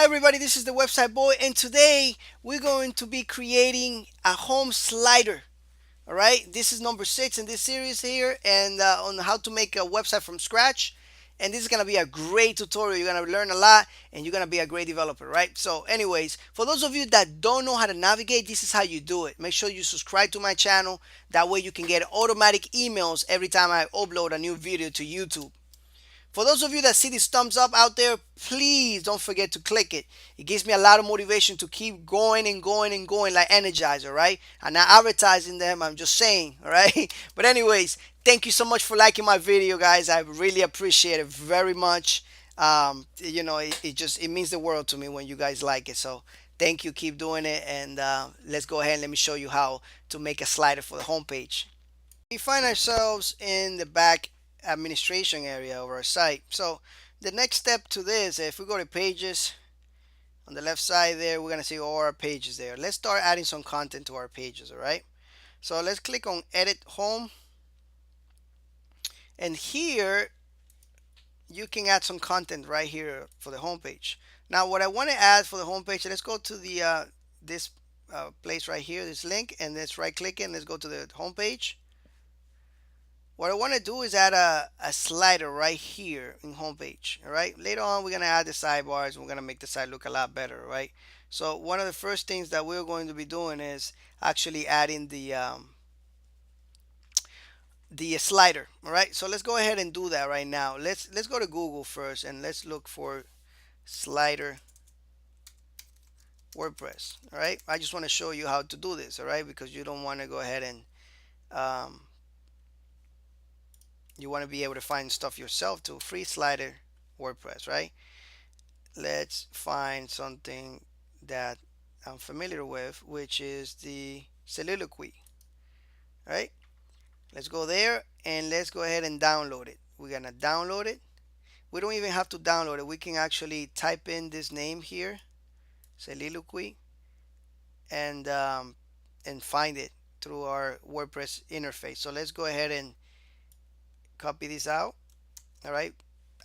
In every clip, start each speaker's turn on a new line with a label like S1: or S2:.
S1: Hi everybody, this is the website boy, and today we're going to be creating a home slider. All right, this is number 6 in this series here, and on how to make a website from scratch. And this is gonna be a great tutorial. You're gonna learn a lot, and you're gonna be a great developer, right? So, anyways, for those of you that don't know how to navigate, this is how you do it. Make sure you subscribe to my channel. That way, you can get automatic emails every time I upload a new video to YouTube. For those of you that see this thumbs up out there, please don't forget to click it. It gives me a lot of motivation to keep going and going and going like Energizer, right? I'm not advertising them, I'm just saying, all right? But anyways, thank you so much for liking my video, guys. I really appreciate it very much. It means the world to me when you guys like it. So thank you, keep doing it, and let's go ahead and let me show you how to make a slider for the homepage. We find ourselves in the back administration area of our site. So the next step to this, if we go to pages on the left side there, we're going to see all our pages there. Let's start adding some content to our pages. All right, so let's click on edit home, and here you can add some content right here for the home page. Now what I want to add for the home page, let's go to the this place right here, this link, and let's right click it and let's go to the home page. What I want to do is add a slider right here in homepage. All right. Later on, we're going to add the sidebars. We're going to make the site look a lot better. Right. So one of the first things that we're going to be doing is actually adding the slider. All right. So let's go ahead and do that right now. Let's go to Google first and let's look for slider WordPress. All right. I just want to show you how to do this. All right. Because you don't want to go ahead and um, you want to be able to find stuff yourself too. Free slider WordPress, right? Let's find something that I'm familiar with, which is the Soliloquy, right? Let's go there and let's go ahead and download it. We're gonna download it. We don't even have to download it. We can actually type in this name here, Soliloquy, and find it through our WordPress interface. So let's go ahead and copy this out. All right,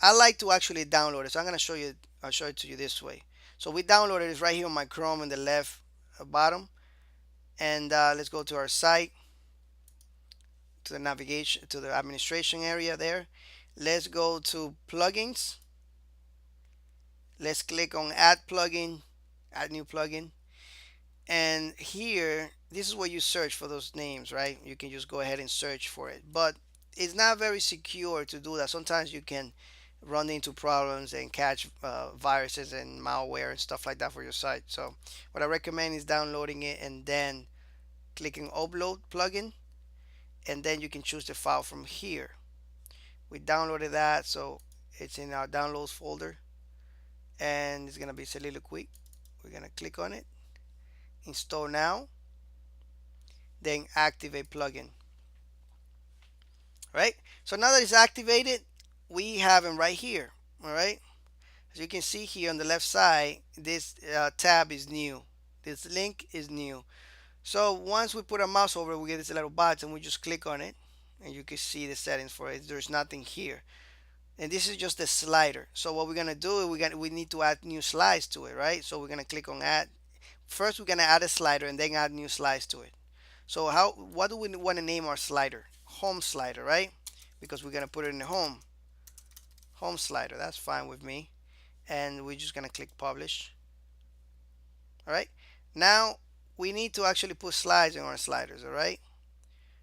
S1: I like to actually download it, so I'm gonna show you. I'll show it to you this way. So we downloaded it right here on my Chrome in the left bottom, and let's go to our site, to the navigation, to the administration area there. Let's go to plugins. Let's click on add plugin, add new plugin, and here this is where you search for those names, right? You can just go ahead and search for it, but it's not very secure to do that. Sometimes you can run into problems and catch viruses and malware and stuff like that for your site. So what I recommend is downloading it and then clicking upload plugin, and then you can choose the file from here. We downloaded that, so it's in our downloads folder, and it's gonna be Soliloquy. We're gonna click on it, install now, then activate plugin. Right, so now that it's activated, we have them right here. All right, as you can see here on the left side, this tab is new, this link is new. So once we put our mouse over it, we get this little box and we just click on it, and you can see the settings for it. There's nothing here, and this is just the slider. So what we're gonna do is we need to add new slides to it, right? So we're gonna click on add. First we're gonna add a slider and then add new slides to it. So what do we want to name our slider? Home slider, right? Because we're gonna put it in the home slider. That's fine with me, and we're just gonna click publish. All right, now we need to actually put slides in our sliders. All right,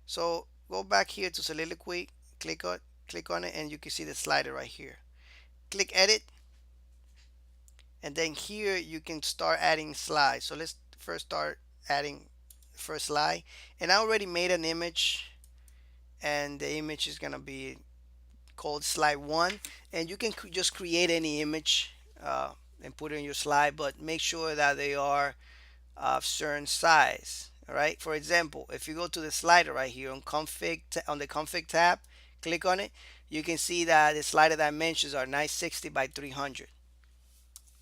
S1: so go back here to Soliloquy, click on it, and you can see the slider right here. Click edit, and then here you can start adding slides. So let's first start adding the first slide, and I already made an image, and the image is gonna be called slide 1, and you can just create any image and put it in your slide, but make sure that they are of certain size. All right, for example, if you go to the slider right here on config, on the config tab, click on it, you can see that the slider dimensions are 960 by 300.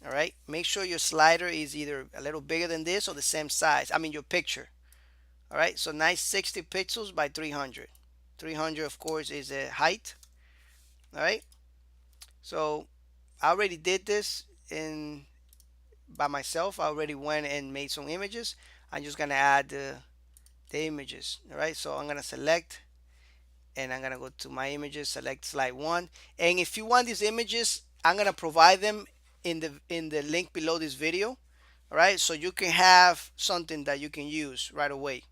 S1: All right, make sure your slider is either a little bigger than this or the same size, I mean your picture. All right, so 960 pixels by 300. 300 of course is a height. All right, so I already did this in by myself. I already went and made some images. I'm just gonna add the images. All right, so I'm gonna select and I'm gonna go to my images, select slide one. And if you want these images, I'm gonna provide them in the link below this video. All right, so you can have something that you can use right away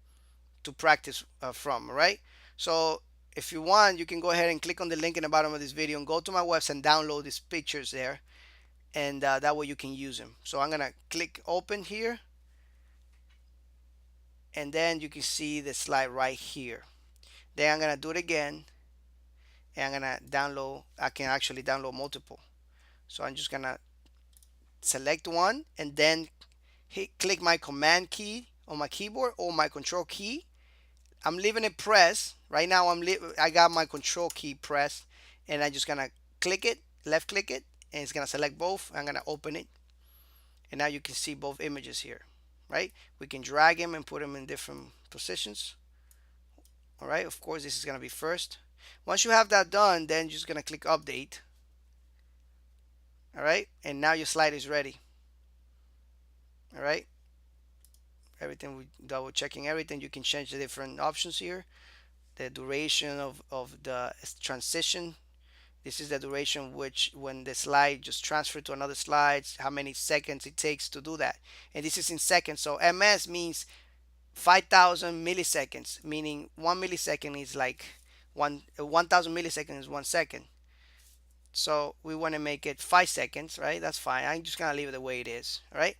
S1: to practice from. All right, so if you want, you can go ahead and click on the link in the bottom of this video and go to my website and download these pictures there, and that way you can use them. So I'm gonna click open here, and then you can see the slide right here. Then I'm gonna do it again, and I'm gonna download. I can actually download multiple. So I'm just gonna select one and then click my command key on my keyboard or my control key. I'm leaving it pressed right now. I got my control key pressed, and I'm just gonna click it, left click it, and it's gonna select both. I'm gonna open it, and now you can see both images here, right? We can drag them and put them in different positions. All right, of course this is gonna be first. Once you have that done, then you're just gonna click update. All right, and now your slide is ready. All right, everything, we double checking everything. You can change the different options here. The duration of the transition. This is the duration which when the slide just transfer to another slide, how many seconds it takes to do that. And this is in seconds. So ms means 5,000 milliseconds, meaning 1 millisecond is like 1,000 milliseconds is 1 second. So we want to make it 5 seconds, right? That's fine. I'm just gonna leave it the way it is. All right.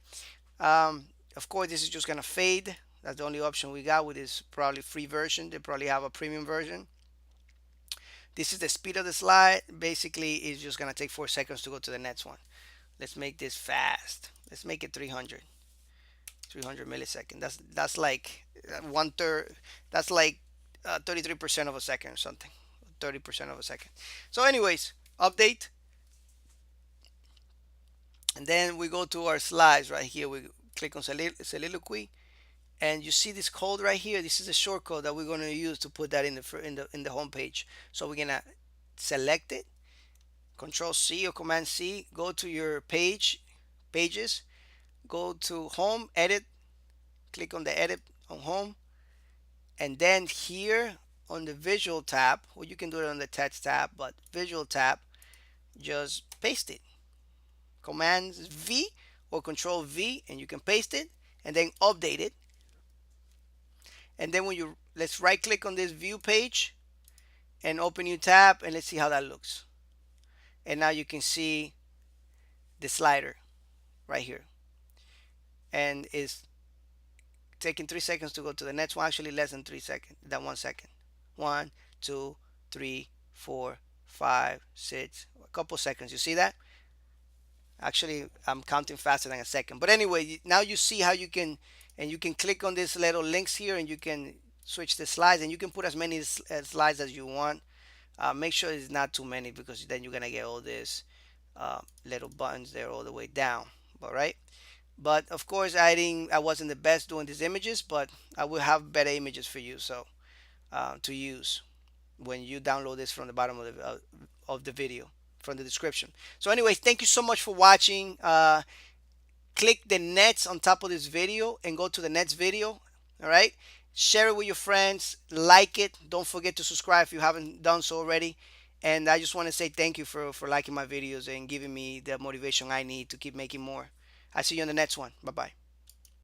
S1: Of course, this is just gonna fade. That's the only option we got with this probably free version. They probably have a premium version. This is the speed of the slide. Basically, it's just gonna take 4 seconds to go to the next one. Let's make this fast. Let's make it 300 milliseconds. That's like 1/3. That's like 33% of a second or something. 30% of a second. So, anyways, update, and then we go to our slides right here. We click on soliloquy, and you see this code right here. This is a shortcode that we're going to use to put that in the home page. So we're gonna select it, Control C or Command C, go to your pages, go to home, edit, click on the edit on home, and then here on the visual tab, or you can do it on the text tab, but visual tab, just paste it. Command V or Control V, and you can paste it and then update it. And then let's right click on this view page and open new tab, and let's see how that looks. And now you can see the slider right here, and it's taking 3 seconds to go to the next one. Actually less than 3 seconds, than 1 second. 1, 2, 3, 4, 5, 6, a couple seconds. You see that? Actually, I'm counting faster than a second. But anyway, now you see how you can, and you can click on these little links here, and you can switch the slides, and you can put as many slides as you want. Make sure it's not too many, because then you're gonna get all these little buttons there all the way down. All right. But of course, I wasn't the best doing these images, but I will have better images for you, so to use when you download this from the bottom of the video, from the description. So anyways, thank you so much for watching. Click the next on top of this video and go to the next video. All right, share it with your friends, like it. Don't forget to subscribe if you haven't done so already. And I just want to say thank you for liking my videos and giving me the motivation I need to keep making more. I see you on the next one. Bye bye.